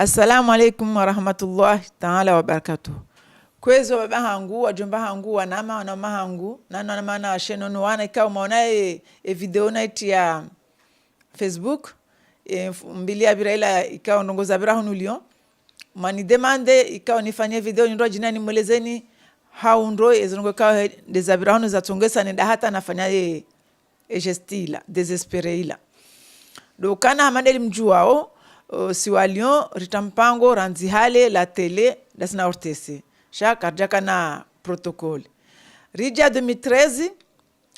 Assalamu alaikum wa rahmatullahi ta'ala wa barakatuh. Kwezo baba hangu, wajomba hangu, wanama wanama hangu, nana mana shenonu wana ikaw maona video night ya Facebook mbili ya biraila ikaw ndongoza birahunu Lyon. Mani demande ikaw nifanye video ndo jina nimwelezeni how ndo ezongo kaw des birahunu za tongesa nenda hata nafanya gestila desespere ila. Do kana hamandeli mjuao si wa Lyon ritampango ranzihale la tele dasna ortese shaka jaka na protocole rija 2013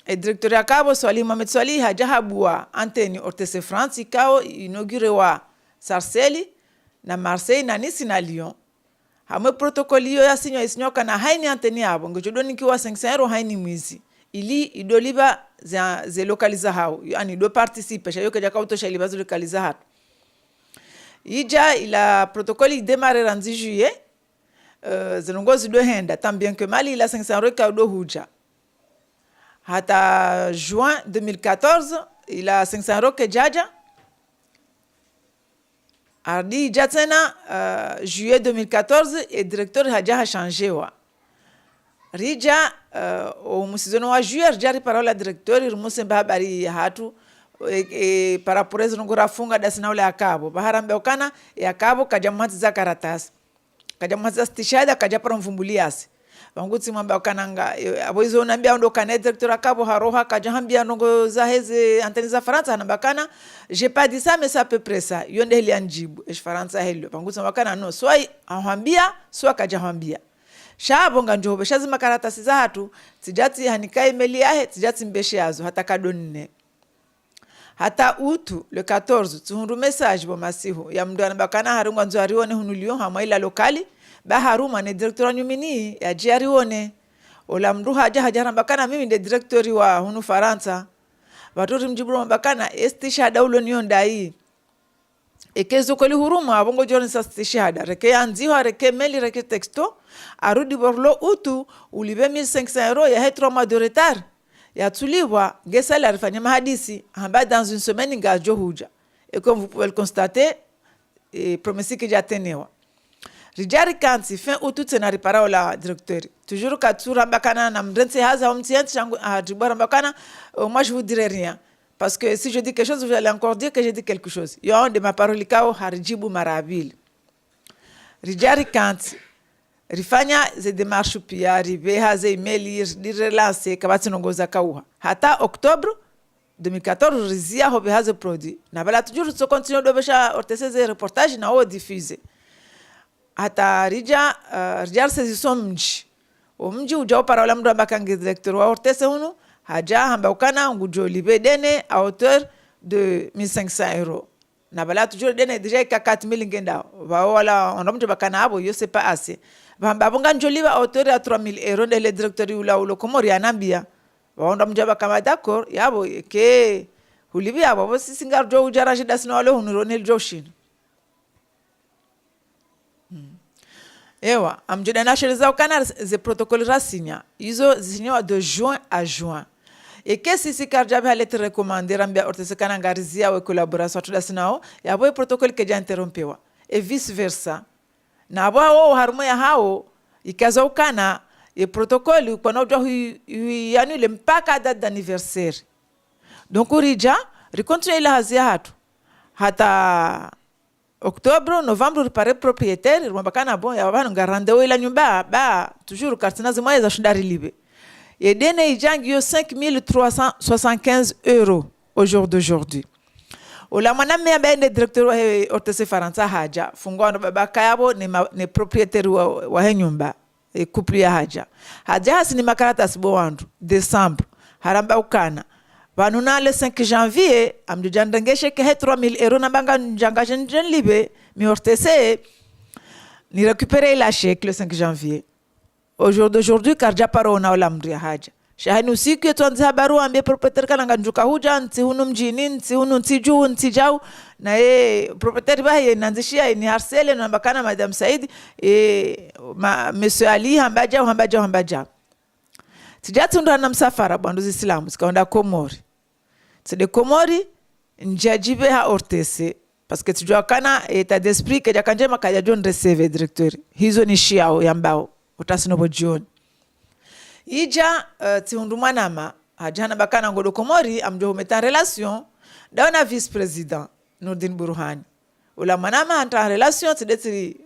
e directeur ya kabo Swali Mohamed Swali hajahabua anteni ortese France ikao inaugure wa Sarcelles na Marseille na Nice na Lyon hamwe protocole hiyo ya sinyo isinyoka na haini anteni yabo ngojodoni kiwa 500 € haini mwizi ili idoliba ze localiza hao yani do participe shayo kaja kautosha ilibazo localiza hao ija ila protocole démarrer en juillet zinongozi do henda tant bien que Mali ila 500 € ka do huja hata juin 2014 ila 500 € ke jaja ardi jatena juillet 2014 et directeur haja changé wa rija o musizono wa juillet jari parola directeur irmusemba habari hatu paraporezi ngora funga dasina ule akabo baharambe okana yakabo kajamati za karatasi kajamati za stishada kajapara mvumbuliasi bangutsi mwamba okananga aboizo nambia ndo kana directeur akabo haroha kajahambia ndongo za heze anteni za France anambakana j'ai pas dit ça mais ça peut près ça yonde heli anjibu France helio bangutsi wakana no swai ahambia swa kajahambia shabo nganjobe shazima karatasi za hatu tijati hanikai meli yahe tijati mbeshe yazo hata kadonne hata utu le 14 tuhundu message bo masihu ya mdu anabakana harunga nzo arione hunu Lyon hamwa ila lokali ba haruma ne directeur nyumini ya jiarione ola mdu haja mbakana mimi de directeur wa hunu Faransa baturi mjiburo mbakana estishada ulo nionda hii ekezo koli huruma abongo joni sa stishada reke anziho reke meli reke texto arudi borlo utu ulibe 1500 € ya hetro mois de retard ya tuliwa ngesa la rifanya mahadisi hamba dans une semaine ngajo huja et comme vous pouvez le constater promesse que jatenewa rijari kanti fin août tena ripara la directeur toujours katura bakana na mrense haza omtienti changu adibara bakana moi je vous dirai rien parce que si je dis quelque chose vous allez encore dire que j'ai dit quelque chose yo de ma parole kao harijibu marabil rijari kanti rifanya ze démarche pia arrivé haze email di relance kabati nongoza kauha hata octobre 2014 rizia hobe haze produit na bala toujours so continue do besha ortese ze reportage na o diffuse hata rija rijar saison mji ujao para la mdu ambakangi directeur wa ortese hunu haja hamba ukana ngujoli bedene à hauteur de 1500 € na bala toujours dene déjà ka 4000 ngenda wala on mtu bakana abo yo c'est pas assez bamba bonga njoliwa hauteur ya 3000 € de le directeur ula ulo komori anambia waonda mjaba kama d'accord yabo ke hulibi abo sisi ngarjo ujara shida sina wale hunronel joshin ewa amjida na sheleza ukana ze protocole rasinya hizo zisinyo de juin à juin et que si karjabe halete recommander ambia ortese kana ngarizia we collaboration tudasinao yabo protocole ke ja interrompewa et vice versa na wao harumo ya hao ikaza ukana e protocole kwa nojwa yani le mpaka date d'anniversaire donc urija recontinue la hazia hata octobre novembre repare propriétaire mbakana bon ya bana ngarande ila nyumba ba toujours kartina zimwa za shindari libe et dene ijangi yo 5375 € au jour d'aujourd'hui ola mwana me abende directeur wa ortese Faransa haja fungwa ndo baba kayabo ne propriétaire wa henyumba e couple ya haja hasini makarata sibo wandu décembre haramba ukana banuna le 5 janvier amdu jandangeshe ke 3000 € na banga njanga jen libe mi ortese ni récupérer la chèque le 5 janvier au jour d'aujourd'hui karja paro na ola mri haja shahani usiku yetu anzi habaru ambie propriétaire kana nganjuka huja nti hunu mjini nti hunu nti juu nti jau na propriétaire bahe nanzishia ni harcele na bakana madame Said monsieur Ali hambaja tijatunda na msafara bandu Islamu sikaonda Komori tide Komori njajibe ha ortese parce que tujua kana état d'esprit kaja kanjema kaja John receive directeur hizo ni shiao yambao utasinobo jioni ija tihundumanama hajana bakana ngodo komori amjo umeta relation dawana vice président Nurdin Burhani ula manama hanta relation tideti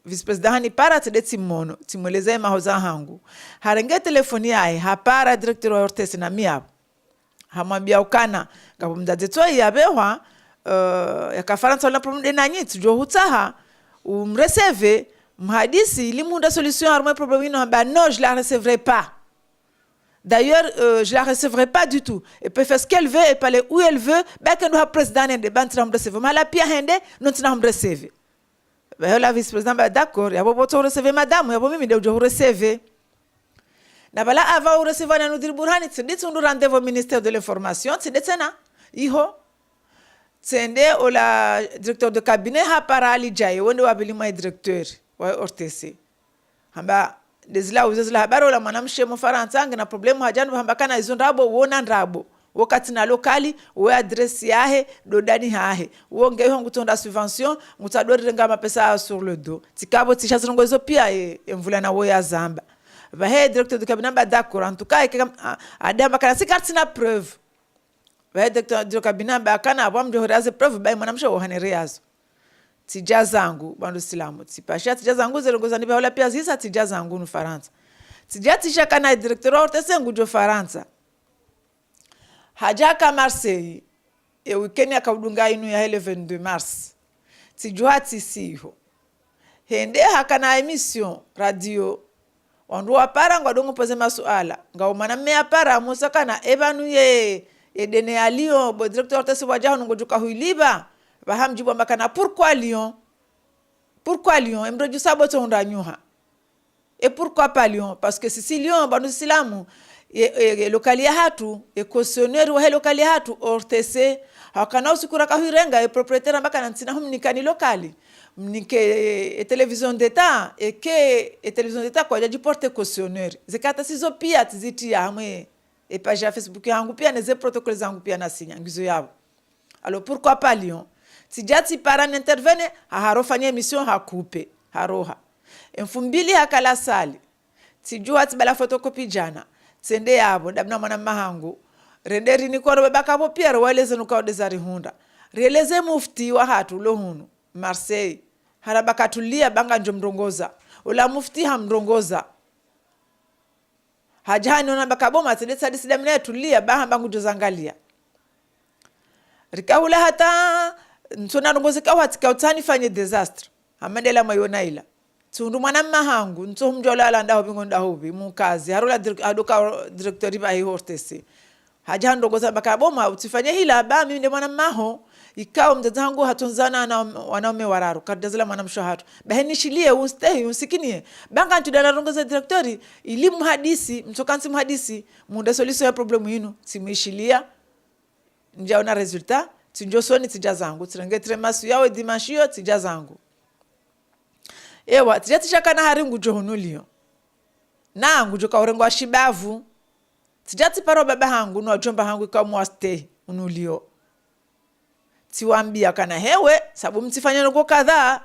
vice président hani para tideti mono timweleze mahoza hangu harenge telefoni yae hapara directeur wa ortes na mia hamwambia ukana ngabo mdazetwa yabewa ya kafaransa la problem de nanyi tujo hutaha umreceve mhadisi limunda solution harmo problème ino ba non je la recevrai pas. D'ailleurs, je la recevrai pas du tout. Elle peut faire ce qu'elle veut, elle peut aller où elle veut. Ben que nous avons président de ban tram recevoir. Mais la pire hende, nous t'avons recevoir. Ben la vice-président ben d'accord, ya bobo to recevoir madame, ya bobo mimi de jo recevoir. Na bala avant recevoir na Nurdin Burhani, c'est dit on rendez-vous au ministère de l'information, c'est dit ça na. Iho tsende ola directeur de cabinet ha para ali jaye wonde wabili mai directeur wa ortc. Hamba dezila uzezila habari ola mwanamshe mu Faransa ngina problemu hajanu hamba kana izo ndabo wona ndabo wakati na lokali we adresse yahe dodani hahe wonge ho ngutonda subvention ngutadori ngama pesa sur le dos tikabo tishazirongo izo pia emvula na wo ya zamba ba he directeur de cabinet ba d'accord en tout cas adamba kana si carte na preuve ba directeur de cabinet ba kana abamjo horaze preuve ba mwanamshe wo hanere yazo tija zangu bandu silamu tipasha tija zangu zerongoza niba wala pia zisa tija zangu nu Faransa tija tisha kana directeur ortese ngujo Faransa hajaka Marseille e weekend akudunga inu ya 22 mars tijua tisiho hende hakana emission radio wandu apara ngwadongo poze masuala ngaumana me apara musakana ebanu ye edene alio bo directeur ortese wajaho ngojuka huiliba bahamjibu makana pourquoi Lyon emroju saboto ondanyuha et pourquoi pas Lyon parce que si Lyon banu silamu e lokalia hatu e cautionnaire wa lokalia hatu ortc hakana usikura kahirenga e propriétaire makana ntina humnikani lokali mnike télévision d'état et que télévision d'état kwa jaji porte cautionnaire zekata sizo pia tiziti yamwe e page ya Facebook yangu pia neze protocole zangu pia na sinya ngizo yabo alors pourquoi pas Lyon tijati para n'intervene harofanya emission hakupe haroha mfumbili hakala sali tijua tibala photocopy jana tsende yabo dabna mwana mahangu renderi ni koro bakabo pia waleze nukaodezari hunda releze mufti wa hatu lohunu Marseille harabakatulia banga njomrongoza ula mufti hamrongoza hajani ona bakaboma tsende sadi sidamne tulia bahamba ngujozangalia rikahula hata ntona nongoze ka watika utani fanye disaster amandela mayona ila tundu mwana mahangu nto mjola ala ndaho bingonda hobi mukazi harola adoka directeur ba hortese haja ndongoza bakaboma utifanye hila ba mimi ndi mwana maho ikao mtazangu hatonzana na wanaume wararo kadazela mwana mshohatu bahenishilie ustahi usikinie banga ntudana rongoza directeur elimu hadisi mtokansi mhadisi munda solution ya problemu yinu simuishilia njaona resultat tinjosoni tija zangu tirengetre masu yawe dimashio tija zangu ewa tijatisha kana haringu johonulio na ngujo ka orengo ashibavu tijati paro baba hangu no jomba hangu ka mwaste unulio tiwambia kana hewe sababu mtifanya ngo kadhaa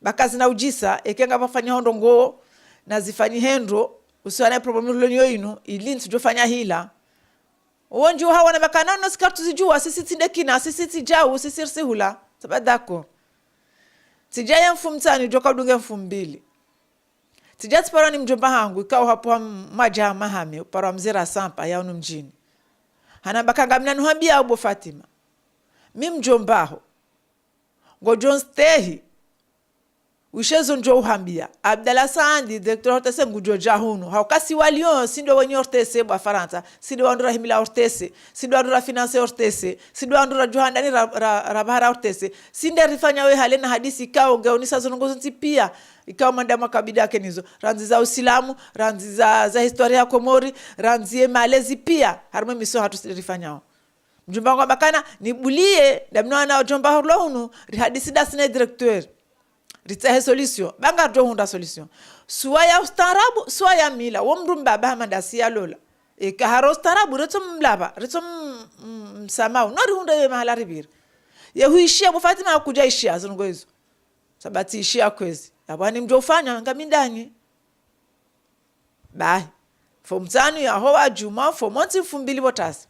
bakazi na ujisa ekenga bafanya hondo ngo na zifanyi hendro usiwana problem lolio inu ili ntujofanya hila wonju hawa na bakana no skartu zijua sisi tindekina sisi tijau sisi sihula sabadako tijaya mfumtani joka udunge mfumbili tijati para ni mjomba hangu ikao hapo maja mahame para mzera sampa ya unu mjini hana bakanga mnanuhambia ubo Fatima mi mjombaho ngojon stehi ushezo njo uhambia Abdallah Sandi directeur ortese ngujo jahunu haukasi walio sindo wenye ortese bwa Faransa sindo wandura himila ortese sindo wandura finance ortese sindo wandura johandani rabahara ortese sinde rifanya we halena hadisi kao ngeonisa zonongozo ntipia ikao mandama kabida yake nizo ranzi za usilamu ranzi za historia ya Komori ranzi malezi pia harimo miso hatu rifanyao mjomba wangu bakana nibulie damno na jomba horlohunu hadisi dasine directeur ritsahe solution banga hunda solution suwa ya ustarabu suwa ya mila womrumba bahamandasi ya lola ka haro ustarabu retum mlaba retum samau nori hunda ye mahala ribir huishia bu Fatima hakuja ishia zongo hizo sabati ishia kwezi abani mjofanya ngamindani bai form 5 ya hoa juma form 1 fumbili botasi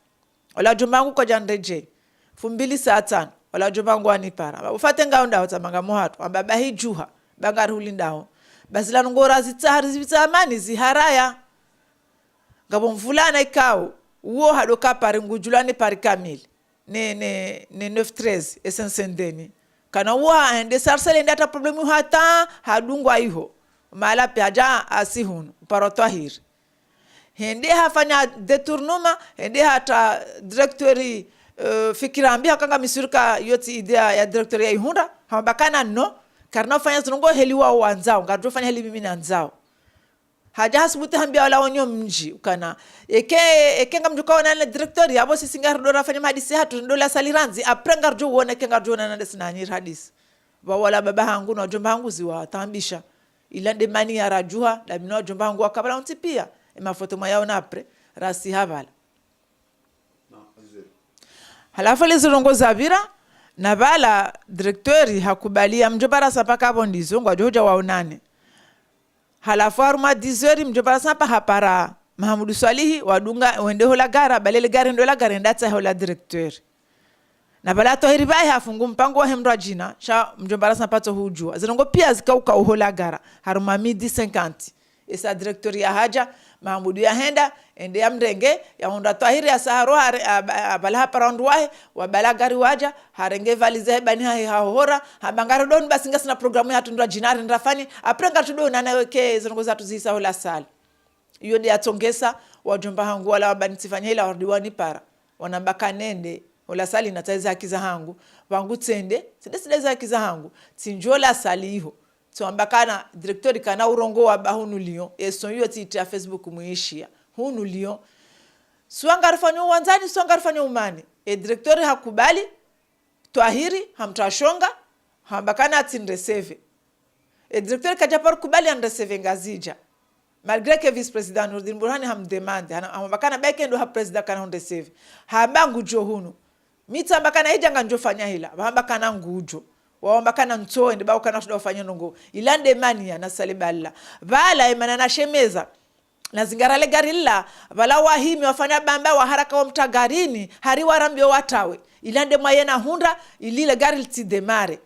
wala jumbangu kwa jandeje fumbili saa 5 wala jumbangu anipara ufate ngaonda utamanga mohatu ambaba hi juha bangar hulindao basila ngora zitahari zitamani ziharaya ngabo mvulana ikao uo hadoka pare ngujulane pare kamili ne 913 esensendeni kana uo ende sarsele ndata problemu hata hadungwa iho mala piaja asihunu parotwahir hende hafanya detournement hende hata directori fikirambi hakanga misurka yoti idea ya directori ya ihunda hambakana no karna fanya tunongo heliwa wanzao ngadro fanya heli mimi nanzao haja hasbuti hambia wala onyo mji ukana eke ngamjuka na directori abo sisi ngardo fanya hadisi hatu ndola saliranzi apre ngarjo wona ke ngarjo na ndesi na nyir hadisi wala baba hangu na jomba hangu ziwa tambisha ilande mani ya rajuha la mino jomba hangu akabala untipia mafoto mayao na apre rasi havala halafu lizirongo zabira na bala directori hakubalia mjobara sapaka bondizo ngwa joja waonane halafu aruma 10h mjobara sapa hapara Mahamudu Swalihi wadunga wende hola gara balele gara ndola gara ndata hola directori na bala to hiribai hafungu mpango wa hemro jina cha mjobara sapa to hujua zirongo pia zikauka hola gara haruma midi 50 esa directori ya haja Mahamudu ya henda ende ya mrenge ya honda tahiri ya saharo abala haparandu wahe wabala gari waja harenge valize bani hahora habangaro don basinga sina programu ya tundwa jinari nrafani aprenga tudo na naweke zongo za tuzisa hola sali iyo ndi atongesa wajomba hangu wala wabani tifanya ila wardiwani para wanambaka nende hola sali na taiza hakiza hangu wangu tende sida hakiza hangu tinjola sali iho tuambakana directori kana urongo wa bahunu lion eson yo titi ya Facebook muishia hunu lion suangarfanya uwanzani suangarfanya umani directori hakubali twahiri hamtashonga hambakana atinreseve directori kajapar kubali andreseve ngazija malgré que vice président Nurdin Burhani hamdemande hambakana beke ndo ha president kana ondreseve hambangu jo hunu mitambakana hijanga njofanya hila hambakana ngujo waombakana ntoe ndiba ukana tudofanya nongo ilande mania na saliballa bala imana na shemeza na zingarale garilla bala wahimi wafanya bamba wa haraka wa mtagarini hari warambio watawe ilande mwayena hunda ilile gari litidemare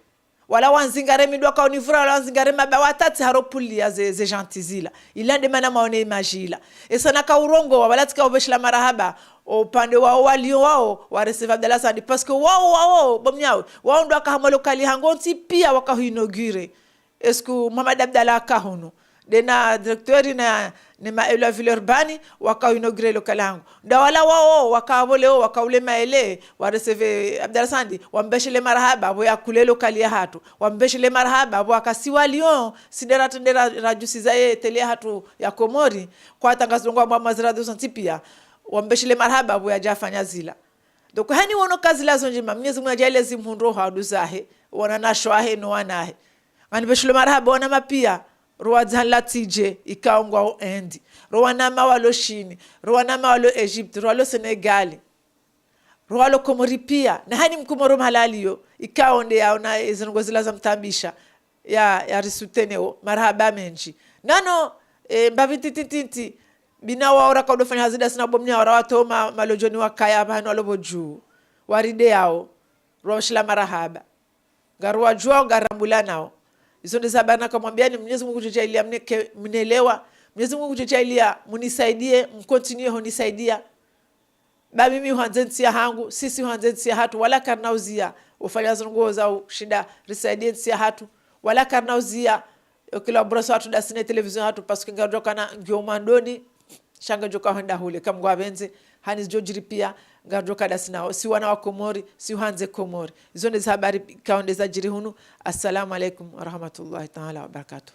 wala wanzingare midwa ka univura wala wanzingare mabawa tati haropuli ya ze gentizila ilande mana maone imagila esana ka urongo wala tika obeshla marahaba upande wao walio wao wa receive Abdallah Sadi parce que wao bomnyao wao ndo akahamalo kali hangonti pia wakahinogire esku Muhammad Abdallah kahono dena directeur na nema ela Villeurbanne wakahinogire lokali hango nda wala wao wakavole wakaule maele wa receive Abdallah Sadi wambeshele marhaba abo yakule lokali ya hatu wambeshele marhaba abo akasiwa Lyon sidera tendera rajusi zaye tele hatu ya Komori kwa tangazo ngwa mazira 200 pia wambeshile marhaba abo yajafanya zila doko hani wono kazi lazo njima Mwenyezi Mungu ajaile zimhundo haduzahe wana nashwahe no wanahe ngani beshile marhaba wana mapia roa latije ikaongwa endi roa walo shini roa walo Egypt roa lo Senegal roa lo Komori pia na hani mkumoro malaliyo ikaonde yaona izingo zila za mtambisha ya risuteneo marhaba menji nano mbavitititi bina waora ka udofanya hazida sina bomnya wara wato malojoni wakaya bano aloboju waride yao roshla marahaba garwa jua garambula nao izo ndizabana kumwambiani Mwenyezi Mungu kujailia mnelewa Mwenyezi Mungu kujailia munisaidie mkontinue honisaidia ba mimi huanzentia hangu sisi huanzentia hatu wala karnauzia ufanya zongo za shida residence hatu wala karnauzia kila broso hatu dasine television hatu parce que ngadoka na ngiomandoni shanga joka handa hule kamgwa benze hani jojiri pia ngadoka dasina si wana wa Komori si hanze Komori izo ndizo habari kaonde za jiri hunu. Assalamu alaikum wa rahmatullahi ta'ala wa barakatuh.